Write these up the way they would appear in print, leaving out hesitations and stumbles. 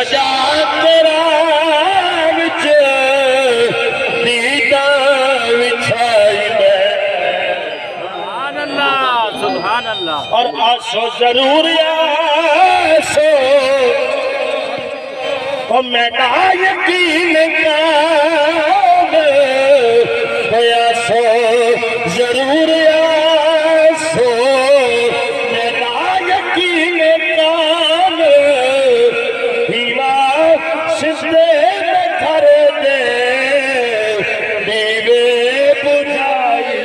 سجا تیرا وچ دیدہ وچھائی میں سبحان اللہ سبحان اللہ اور آسو ضرور آسو اور میں کہا یقین کام ہویا سو ضرور آسو میں کہا یقین کام ہیوا سدھے میں گھر دے دیوے بجھائی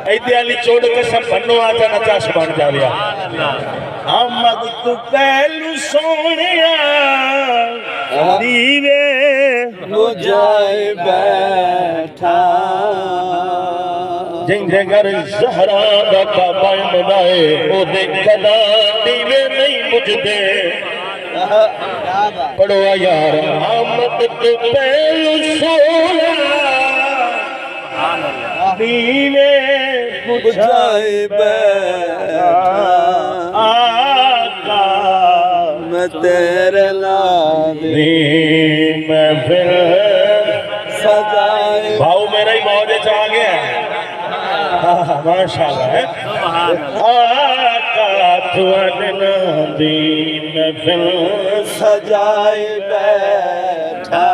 ایدے علی چوڑ کے سب بنو آتا نچاش بن جا رہا آمد تو پہلو سونیا دیوے بجھائے بیٹھا جن دے گھر زہرا دا بابا بنائے او دے کدا دیوے نہیں بجھدے پڑھو یار آمد تو پہلو سونیا دیوے بجھائے بیٹھا آقا میں تیرے نامی محفل سجائے بھاؤ میرا ہی موجے چاہ گیا ہے ماشاءاللہ ہے آقا تو ادنا دی محفل سجائے بیٹھا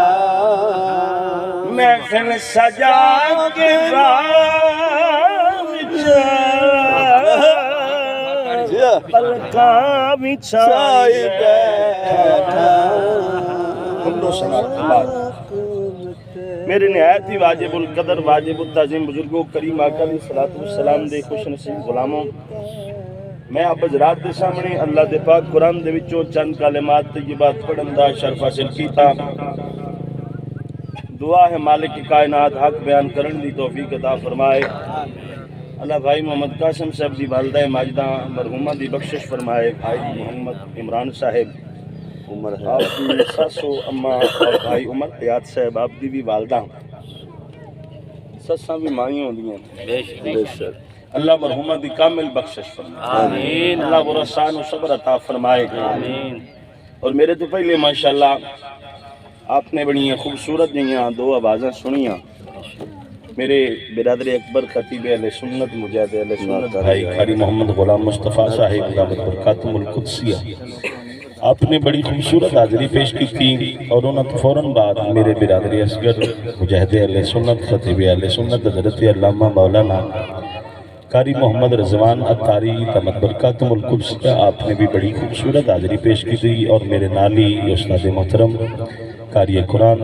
محفل سجا کے پلکا بچھائی بیٹھا میرے نہایت ہی واجب القدر واجب التعظیم بزرگوں کریم آقا علیہ الصلوۃ والسلام دے خوش نصیب غلاموں میں آپ حضرات دے سامنے اللہ دے پاک قرآن دے وچوں چند کلمات طیبات پڑھن دا شرف حاصل کیتا دعا ہے مالک کی کائنات حق بیان کرن دی توفیق عطا فرمائے اللہ بھائی محمد قاسم صاحب دی والدہ ماجدہ مرحومہ دی بخشش فرمائے بھائی محمد عمران صاحب عمر ہے آپ دی سسو اماں اور بھائی عمر حیات صاحب آپ دی بھی والدہ سساں بھی مائیں ہوندی ہیں بے شک اللہ مرحومہ دی کامل بخشش فرمائے آمین اللہ ورسان و صبر عطا فرمائے آمین اور میرے تو پہلے ماشاءاللہ آپ نے بڑی خوبصورت جہاں دو آوازیں سنیاں میرے برادر اکبر خطیب اہل سنت مجاہد اہل سنت بھائی قاری محمد غلام مصطفیٰ صاحب دامت برکاتہم القدسیہ آپ نے بڑی خوبصورت حاضری پیش کی تھی اور انہوں نے فوراً بعد میرے برادر اصغر مجاہد اہل سنت خطیب اہل سنت حضرت علامہ مولانا قاری محمد رضوان عطاری دامت برکاتہم القدسیہ آپ نے بھی بڑی خوبصورت حاضری پیش کی تھی اور میرے نالی استاد محترم قاری قرآن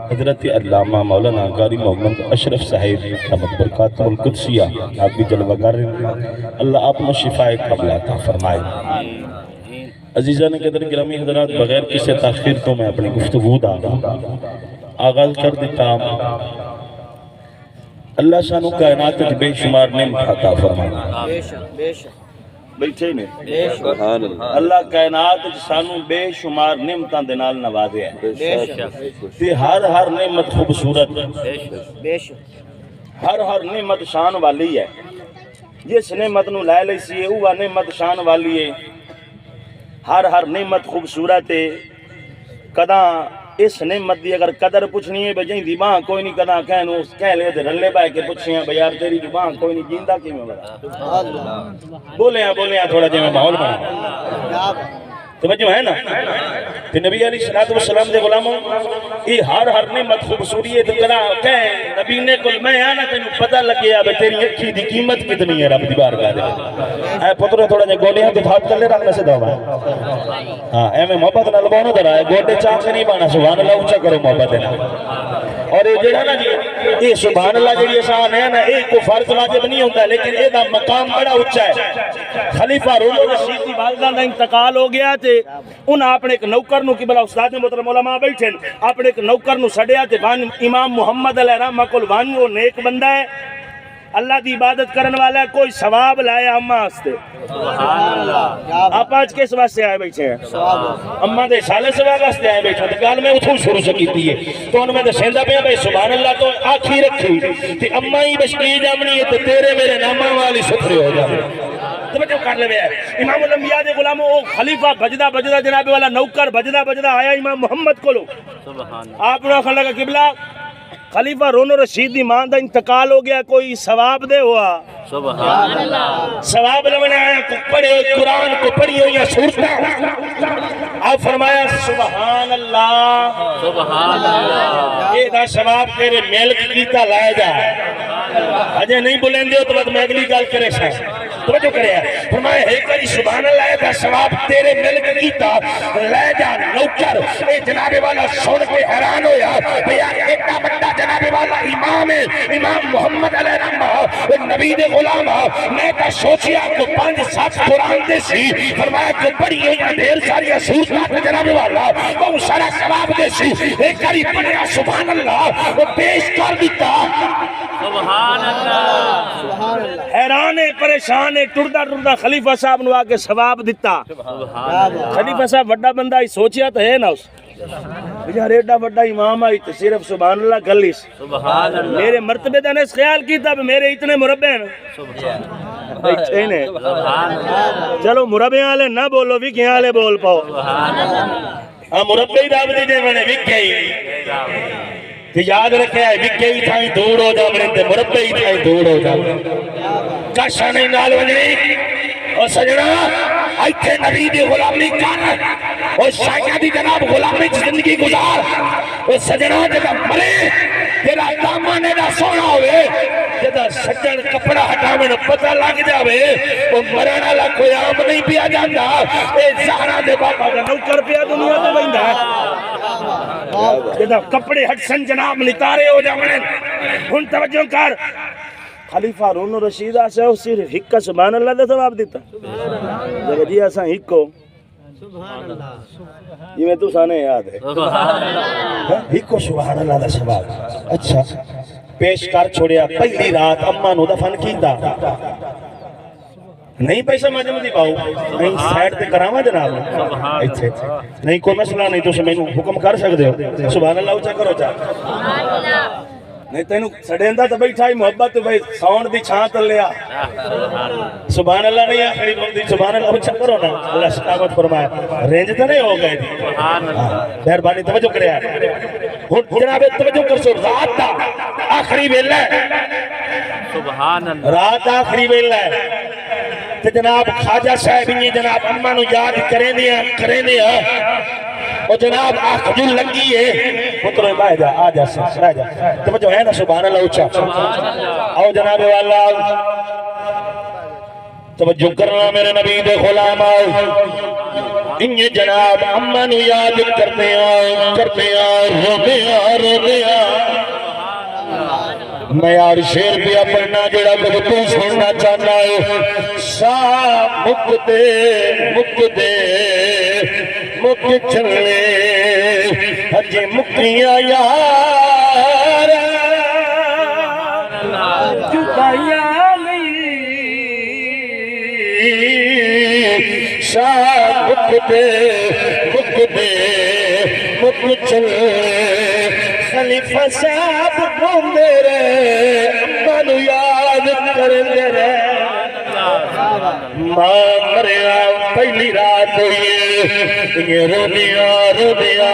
حضرت علامہ مولانا قاری محمد اشرف صاحب دامت برکاتہم القدسیہ آپ بھی جلوہ گر اللہ آپ میں شفاء قبل عطا فرمائے عزیزان قدر گرامی حضرات بغیر کسی تاخیر تو میں اپنی گفتگو دا آغاز کر دیتا اللہ سانو کائنات بے شمار نعمت عطا فرمائے بیٹھے نے سبحان اللہ اللہ کائنات سانو بے شمار نعمتاں دے نال نوازے ہیں تے ہر نعمت خوبصورت ہر نعمت شان والی ہے جس نعمت نو لے لئی سی اوہ نعمت شان والی ہے ہر نعمت خوبصورت ہے کداں اس نعمت دی اگر قدر پوچھنی ہے بجائیں دی باں کوئی نہیں کداں کہہ لے دے رلے بائے کے پوچھیں ہیں بیار تیری دی باں کوئی نہیں جیندہ کی میں بڑا بولے ہیں تھوڑا جی میں ماحول بنا توجہ ہے نا کہ نبی علیہ السلام دے غلاموں یہ ہر نعمت خوبصوری ہے تو کلا کہیں نبی نے کل میں آنا تینوں پتہ لگے اب تیری اکھی دی قیمت کتنی ہے رب دی بارگاہ دے اے پتروں تھوڑا جے گوڑیاں تو تھاپ کر لے رکھنے سے دعویٰ ہاں اے میں محبت نہ لبانو در آئے گوڑے چاک سے نہیں بانا سبحان اللہ اچھا کرو محبت ہے اور یہ جڑا نا جی یہ سبحان اللہ جڑی شان ہے نا ایک کو فرض واجب نہیں ہوتا لیکن یہ دا مقام بڑا اچھا ہے خلیفہ رولو رشید دی والدہ دا انتقال ہو گیا تھے انہاں اپنے ایک نوکر نو کی بلا استاد محترم علماء بیٹھے اپنے ایک نوکر نو سڑیا تے امام محمد علیہ رحمہ کل وان وہ نیک بندہ ہے اللہ دی عبادت کرن والا ہے کوئی ثواب لائے اماں ہستے آپ آج کس واسطے آئے بیٹھے ہیں اماں دے سالے ثواب واسطے آئے بیٹھے ہیں گال میں اتھوں شروع سے کیتی ہے تو ان میں دے سیندہ پہ بھائی سبحان اللہ تو آکھی رکھی تے اماں ہی بشکی جامنی ہے تے تیرے میرے نامہ والی ستھرے ہو جائے تو بچے کر لے ہے امام الانبیاء دے غلاموں او خلیفہ بجدا بجدا جناب والا نوکر بجدا بجدا آیا امام محمد کولو آپ نے آخر لگا قبلہ خلیفہ رون رشید دی ماں دا انتقال ہو گیا کوئی ثواب دے ہوا سبحان اللہ ثواب لمنے آیا کو پڑھے قرآن کو پڑھی ہوئی صورتیں آپ فرمایا سبحان اللہ سبحان اللہ یہ دا ثواب تیرے ملک کیتا لائے جا اجے نہیں بولیں دے تو بات میں اگلی گال کرے سا توجہ کرے فرمایا ہے کری سبحان اللہ دا ثواب تیرے ملک کیتا لائے جا نوکر اے جناب والا سن کے حیران ہویا بھیا ایک بڑا جناب والا امام ہے امام محمد علیہ السلام نبی دے غلام میں تا سوچیا کو 5-7 قرآن دے سی فرمایا کہ بڑی ہوئی ڈھیر ساری صورتات جناب والا وہ سارا ثواب دے سی ایک کری پڑھیا سبحان اللہ وہ پیش کر دیتا سبحان اللہ حیران ہے پریشان ہے ٹردا ٹردا خلیفہ صاحب نو آکے ثواب دیتا خلیفہ صاحب بڑا بندہ ہی سوچیا تو ہے نا اس یار ایڈا بڑا امام آئی تو صرف سبحان اللہ گلیس سبحان اللہ میرے مرتبے دانے اس خیال کی تھا میرے اتنے مربع ہیں سبحان اللہ چلو مربع آلے نہ بولو بھی کیا آلے بول پاؤ سبحان اللہ ہاں مربع ہی داب دیجئے میں نے وکے ہی تو یاد رکھے آئے وکے ہی تھائیں دور ہو جا مرتے مربع ہی تھائیں دور ہو جا کاشا نہیں نال وجنی اور سجنہ ایتھے نبی دی غلامی کر اور شاہیہ دی جناب غلامی زندگی گزار اور سجنہ جگہ مرے تیرا دامانے دا سونا ہوئے جدہ سجن کپڑا ہٹاوے نہ پتہ لگ جاوے وہ مرانا لا کوئی عام نہیں پیا جاندہ اے زہرہ دے باپا کا نوکر پیا دنیا تو بہندہ جدہ کپڑے ہٹسن جناب نتارے ہو جاوے ہن توجہ کر خلیفہ رون رشید آسے ہو صرف ہکا سبحان اللہ دا ثواب دیتا جگہ جی آسا ہکو یہ میں تو سانے یاد ہے ہکو سبحان اللہ دا ثواب اچھا پیش کر چھوڑیا پہلی رات اممہ نو دفن کیتا نہیں پیسہ مجھے دی پاؤ نہیں سائٹ تے کراما جناب نہیں کوئی مسئلہ نہیں تو سے میں حکم کر سکتے ہو سبحان اللہ اچھا کرو چاہ نہیں تینوں سڑیندہ تو بیٹھا ہی محبت تو بھائی ساؤنڈ دی چھان تل لیا سبحان اللہ نہیں آخری بندی سبحان اللہ اچھا کرو نا اللہ شکاوت فرمایا رینج تو نہیں ہو گئے تھی مہربانی توجہ کرے آئے جناب توجہ کر سو رات تا آخری ویلہ ہے سبحان اللہ رات آخری ویلہ ہے تو جناب خواجہ صاحب یہ جناب اممہ نو یاد کریں دیا اور جناب آنکھ جو لگی ہے پتروں باہ جا آ جا رہ جا توجہ ہے نا سبحان اللہ اچھا آؤ جناب والا توجہ کرنا میرے نبی دے غلام آؤ انہیں جناب اممہ نو یاد کرتے آؤ رو دیا میں یار شیر پیا پڑھنا جڑا کچھ تو سننا چاہنا ہے سا مک دے مک چلے ہجے مکیاں یار جدائیاں نہیں سا مک دے مک چلے خلیفہ صاحب گھومدے رہے اممہ نو یاد کرندے رہے ماں مریا پہلی رات ہوئی یہ رو دیا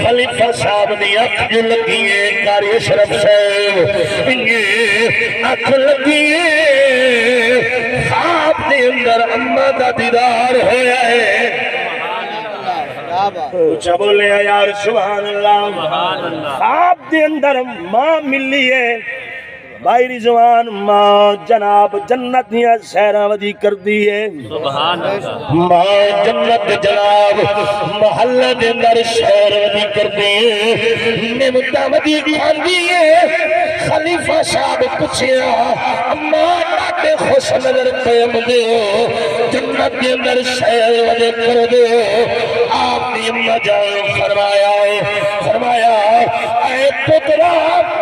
خلیفہ صاحب دی اکھ جو لگیے قاری اشرف صاحب یہ اکھ لگیے خواب دے اندر اممہ دا دیدار ہویا ہے اچھا بولے یار سبحان اللہ خواب دے اندر ماں ملی ہے بھائی رضوان ماں جناب جنت یا سیرہ ودی کر دی ہے ماں جنت جناب محلہ دے اندر سیرہ ودی کر دی ہے نمتہ ودی کھان دی ہے خلیفہ صاحب پچھیا اماں ڈاٹے خوش نظر قیم دے ہو جنت دے اندر سیرہ ودی کر دے ہو آپ نے اماں جائے فرمایا اے پترہ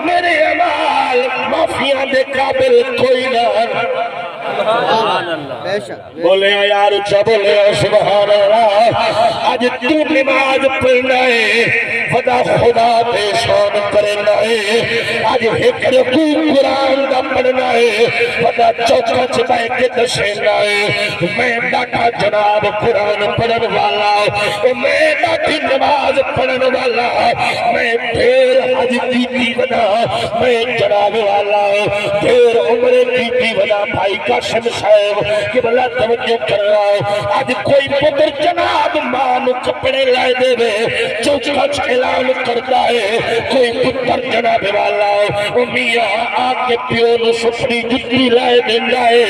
میرے عمال معافیاں دے قابل کوئی نہ بولے یار اچھا بولے سبحان اللہ آج تو نماز پڑھنا ہے ودا خدا دے شان کرنا ہے اج ایک رکوع قرآن دا پڑھنا ہے ودا چوکا چبہ کے دسنا ہے میں ڈاٹا جناب قرآن پڑھن والا میں ڈاٹی نماز پڑھن والا میں پھر حج کی ودا میں جناب والا پھر عمرے کی ودا بھائی قاسم صاحب کہ بلا توجہ کر رہا آج کوئی پتر جناب ماں نو کپڑے لائے دے وے چوچا اعلان کرتا ہے کوئی پتر جناب والا او میاں آ کے پیو نو سفری جتنی لائے دیندا ہے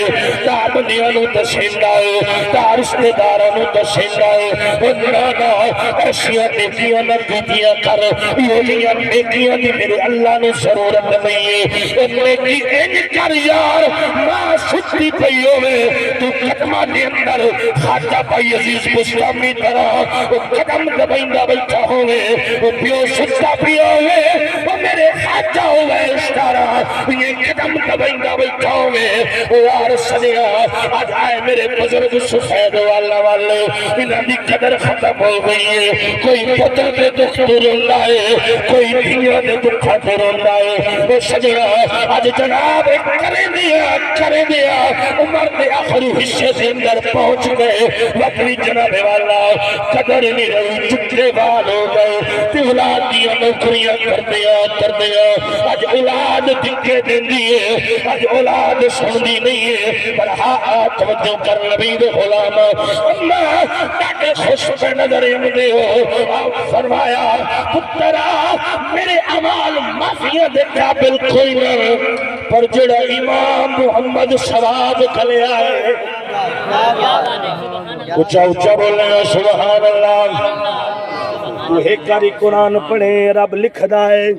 تا بندیاں نو دسیندا ہے تا رشتہ داراں نو دسیندا ہے او نانا ایسیاں نیکیاں نہ کیتیاں کر یہ نیکیاں دی میرے اللہ نو ضرورت نہیں ہے او نیکی انج کر یار ماں ستی پئی ہوے تو قدماں دے اندر خواجہ بھائی عزیز مستمی طرح وہ قدم دبائندہ بیٹھا ہوئے وہ پیو ستا پیا ہوئے وہ میرے خواجہ ہوئے اس طرح یہ قدم دبائندہ بیٹھا ہوئے وہ یار صدیہ آج آئے میرے بزرگ سفید والا والے انہاں دی قدر ختم ہو گئی ہے کوئی پتر دے دکھ تو روندا ہے کوئی دنیا دے دکھ تو روندا ہے وہ صدیہ آج جناب کریں دیا عمر دے آخری حصے سے اندر پہنچ گئے وقتی جناب والا قدر نہیں رہی چکے بال ہو گئے تے اولاد دیا نوکریاں کر دیا آج اولاد دکھے دیں دیئے آج اولاد سندی نہیں ہے پر ہاں توجہ کر نبی دے غلام اللہ تاکہ خوش پہ نظر امدے ہو فرمایا پترہ میرے عمال معافیاں دے قابل کوئی نہ پر جڑا امام محمد ثواب کھلے آئے اچھا اچھا بولنا سبحان اللہ تو ایک کاری قرآن پڑھے رب لکھ دائے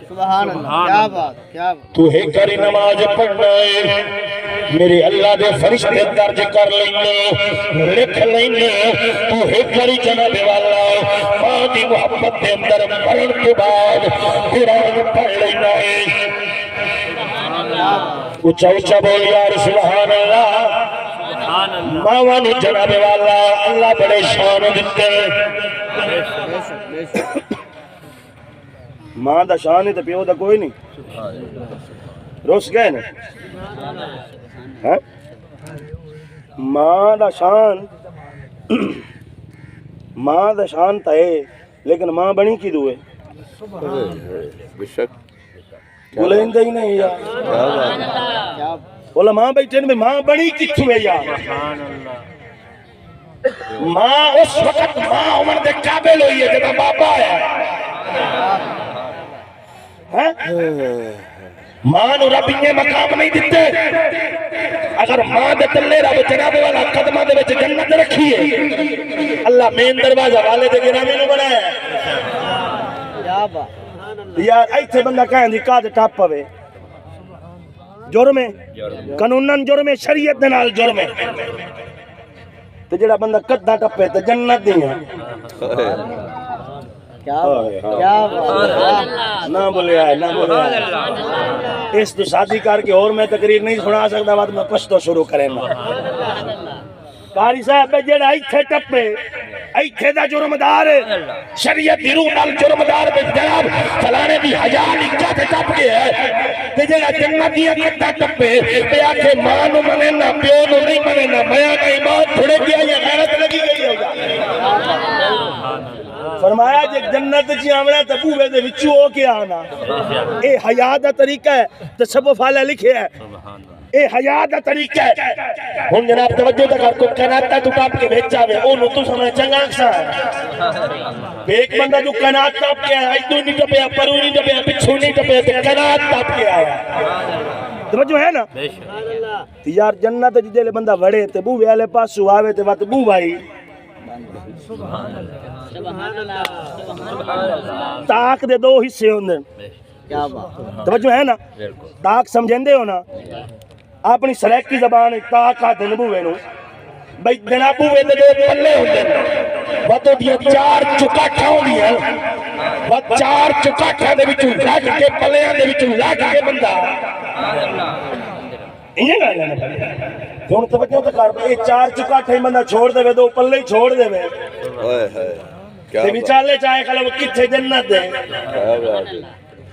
سبحان اللہ کیا بات کیا بات تو ایک کاری نماز پڑھنا ہے میرے اللہ دے فرشتے درج کر لینے لکھ لینے تو ایک کاری جناب والا ماں دی محبت دے اندر پڑھن کے بعد قرآن پڑھ لینا ہے اچھا اچھا بول یار سبحان اللہ ماوانو جناب والا اللہ بڑے شان دیتے ماں دا شان ہے تو پیو دا کوئی نہیں روس گئے نا ہاں ماں دا شان تا ہے لیکن ماں بنی کی دوئے بے شک بولیں دے ہی نہیں یار بولا ماں بیٹھے میں ماں بنی کتھو ہے یار ماں اس وقت ماں عمر دے قابل ہوئی ہے جب بابا ہے ماں نو رب یہ مقام نہیں دیتے اگر ماں دے تلے رب جناب والا قدمہ دے وچ جنت رکھی ہے اللہ مین دروازہ والے دے گرامی نو بنایا کیا بات یار ایتھے بندہ کہیں دی کاد ٹاپ پوے جرم ہے قانوناً جرم ہے شریعت دے نال جرم ہے تے جڑا بندہ کداں ٹپے تے جنت دی ہے کیا بات نہ بولے آئے نہ بولے آئے اس تو شادی کر کے اور میں تقریر نہیں سنا سکتا بعد میں پشتو شروع کریں گا قاری صاحب جڑا ایتھے ٹپے ایتھے دا جرمدار شریعت دی روح نال جرمدار دے جناب فلانے دی حیا نکاح تے ٹپ گیا ہے تے جڑا جنت دی کتا ٹپے تے آکھے ماں نو منے نہ پیو نو نہیں منے نہ میاں کا ایمان تھوڑے گیا یا غیرت لگی گئی ہوگا فرمایا جے جنت جی آمنا تے بوے دے وچوں ہو کے آنا اے حیا دا طریقہ ہے تصوف والا لکھے ہے اے حیا دا طریقہ ہے ہن جناب توجہ تے کر کو کناتا تو ٹپ کے بھیج جاوے اونوں تو سمجھ چنگا سا ایک بندہ جو کنات ٹپ کے آیا ادھر نہیں ٹپیا پرو نہیں ٹپیا پچھو نہیں ٹپیا تے کنات ٹپ کے آیا توجہ ہے نا یار جنت جدے بندہ وڑے تے بوے والے پاسو آوے تے وات بو بھائی تاک دے دو حصے ہوندے کیا بات توجہ ہے نا تاک سمجھندے ہو نا اپنی سریک کی زبان تاک آتے نبوے نو بھئی جناب بوے دے دو پلے ہوندے واتو دیا چار چکاٹھا ہوندی ہے وات چار چکاٹھا دے بچوں لگ کے پلیاں دے بچوں لگ کے بندہ انہیں گا لینا پہلے ہون توجہ تو کر اے چار چکاٹھا ہی بندہ چھوڑ دے وے دو پلے ہی چھوڑ دے وے کیا تے بات وچالے چاہے کلو کتھے جنت ہے کیا بات ہے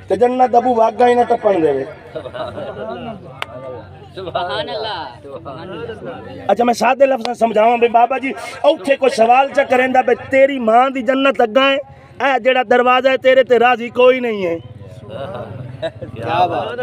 تے جنت ابو واگا ہی نہ ٹپن دے سبحان اللہ اچھا میں سادے لفظ سمجھاواں بھی بابا جی اوتھے کوئی سوال چا کریندا بے تیری ماں دی جنت اگاں ہے اے جڑا دروازہ ہے تیرے تے راضی کوئی نہیں ہے کیا بات